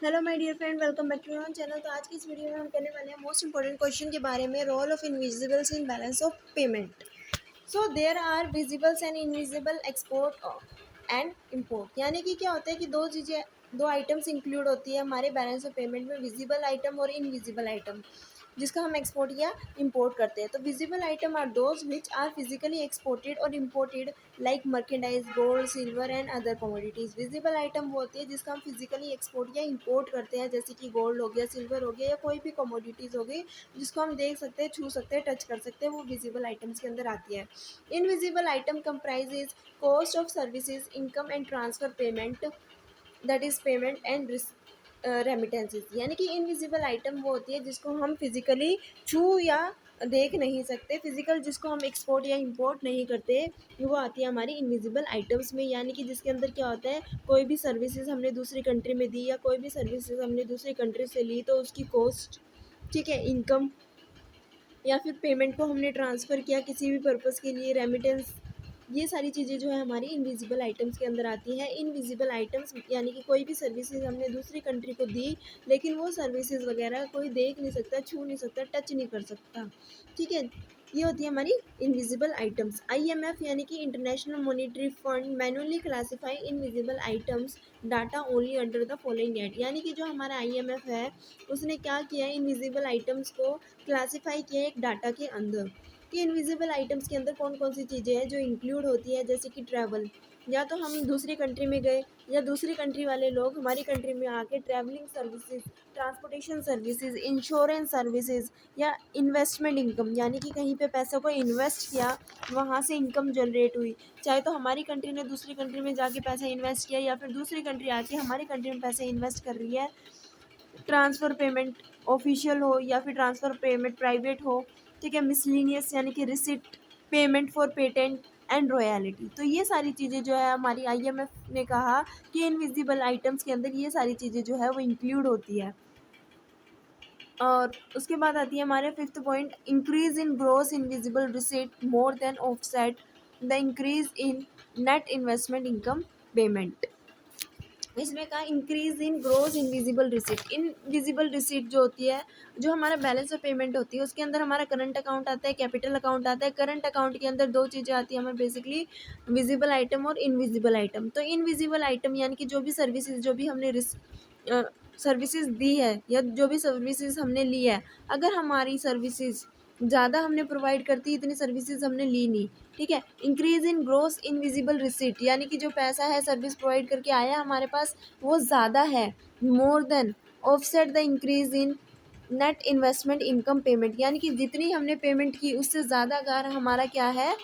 Hello my dear friend, welcome back to your channel. तो आज की इस वीडियो में हम करने वाले हैं मोस्ट इंपॉर्टेंट क्वेश्चन के बारे में, role of invisibles in balance of payment. So there are visibles and invisible export and import. यानी कि क्या होता है कि दो आइटम्स इंक्लूड होती है हमारे बैलेंस ऑफ पेमेंट में, विजिबल आइटम और इनविजिबल आइटम, जिसका हम एक्सपोर्ट या इंपोर्ट करते हैं। तो visible item are those which are physically exported और imported like merchandise, gold, silver and other commodities. Visible item वो होती है जिसका हम फिजिकली एक्सपोर्ट या इंपोर्ट करते हैं, जैसे कि गोल्ड हो गया, सिल्वर हो गया, या कोई भी कमोडिटीज़ हो गई जिसको हम देख सकते हैं, छू सकते हैं, टच कर सकते हैं, वो विजिबल आइटम्स के अंदर आती है। Invisible item comprises cost of services, income and transfer payment, that is payment and remittances. यानी कि इनविजिबल आइटम वो होती है जिसको हम फिजिकली छू या देख नहीं सकते, फिजिकल जिसको हम एक्सपोर्ट या इंपोर्ट नहीं करते, वो आती है हमारी इनविजिबल आइटम्स में। यानी कि जिसके अंदर क्या होता है, कोई भी सर्विसेज हमने दूसरी कंट्री में दी या कोई भी सर्विसेज हमने दूसरी कंट्री से ली, तो उसकी कॉस्ट, ठीक है, इनकम, या फिर पेमेंट को हमने ट्रांसफ़र किया किसी भी पर्पज़ के लिए, रेमिटेंस, ये सारी चीज़ें जो है हमारी इनविजिबल आइटम्स के अंदर आती हैं। इनविजिबल आइटम्स यानी कि कोई भी सर्विसेज हमने दूसरी कंट्री को दी, लेकिन वो सर्विसेज वगैरह कोई देख नहीं सकता, छू नहीं सकता, टच नहीं कर सकता, ठीक है। ये होती है हमारी इनविजिबल आइटम्स। आईएमएफ यानी कि international monetary fund manually classify invisible items data only under the following एड। यानी कि जो हमारा आईएमएफ है, उसने क्या किया है, इनविजिबल आइटम्स को क्लासीफाई किया है एक डाटा के अंदर, कि इनविजिबल आइटम्स के अंदर कौन कौन सी चीज़ें हैं जो इंक्लूड होती है। जैसे कि ट्रैवल, या तो हम दूसरी कंट्री में गए, या दूसरी कंट्री वाले लोग हमारी कंट्री में आके travelling services, transportation services, insurance services, या इन्वेस्टमेंट इनकम, यानी कि कहीं पे पैसों को इन्वेस्ट किया, वहाँ से इनकम जनरेट हुई। चाहे तो हमारी कंट्री ने दूसरी कंट्री में जाके पैसा इन्वेस्ट किया, या फिर दूसरी कंट्री आके हमारी कंट्री में पैसे इन्वेस्ट कर रही है। ट्रांसफ़र पेमेंट ऑफिशियल हो या फिर ट्रांसफ़र पेमेंट प्राइवेट हो, ठीक है। मिसलिनियस यानी कि receipt, payment for patent and royalty. तो ये सारी चीज़ें जो है हमारी आईएमएफ ने कहा कि इनविजिबल आइटम्स के अंदर ये सारी चीज़ें जो है वो इंक्लूड होती है। और उसके बाद आती है हमारे fifth point, increase in gross invisible receipt more than offset the increase in net investment income payment. इसमें कहा increase in gross invisible receipt. Invisible receipt जो होती है, जो हमारा बैलेंस ऑफ पेमेंट होती है, उसके अंदर हमारा करंट अकाउंट आता है, कैपिटल अकाउंट आता है। करंट अकाउंट के अंदर दो चीज़ें आती है हमें बेसिकली, विजिबल आइटम और इनविजिबल आइटम। तो इनविजिबल आइटम यानी कि जो भी सर्विसेज, जो भी हमने सर्विसेज दी है, या जो भी सर्विसेज हमने ली है, अगर हमारी सर्विसेज ज़्यादा हमने प्रोवाइड करती, इतनी सर्विसेज हमने ली नहीं, ठीक है। Increase in gross invisible receipt, यानी कि जो पैसा है सर्विस प्रोवाइड करके आया हमारे पास, वो ज़्यादा है, मोर than offset the increase in net investment income payment. यानी कि जितनी हमने पेमेंट की उससे ज़्यादा अगर हमारा क्या है,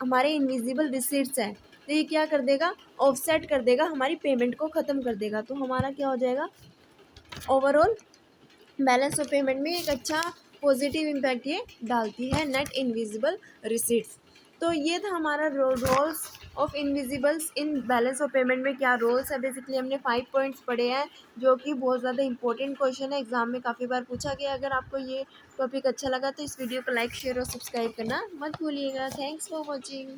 हमारे इनविजिबल रिसीट्स हैं, तो ये क्या कर देगा, ऑफसेट कर देगा, हमारी पेमेंट को ख़त्म कर देगा। तो हमारा क्या हो जाएगा, ओवरऑल बैलेंस ऑफ पेमेंट में एक अच्छा पॉजिटिव इम्पैक्ट ये डालती है नेट इनविजिबल रिसीट्स। तो ये था हमारा roles of invisibles in balance of payment में क्या रोल्स है। बेसिकली हमने 5 पॉइंट्स पढ़े हैं, जो कि बहुत ज़्यादा इंपॉर्टेंट क्वेश्चन है, एग्जाम में काफ़ी बार पूछा गया। अगर आपको ये टॉपिक अच्छा लगा तो इस वीडियो को लाइक, शेयर और सब्सक्राइब करना मत भूलिएगा। Thanks for watching.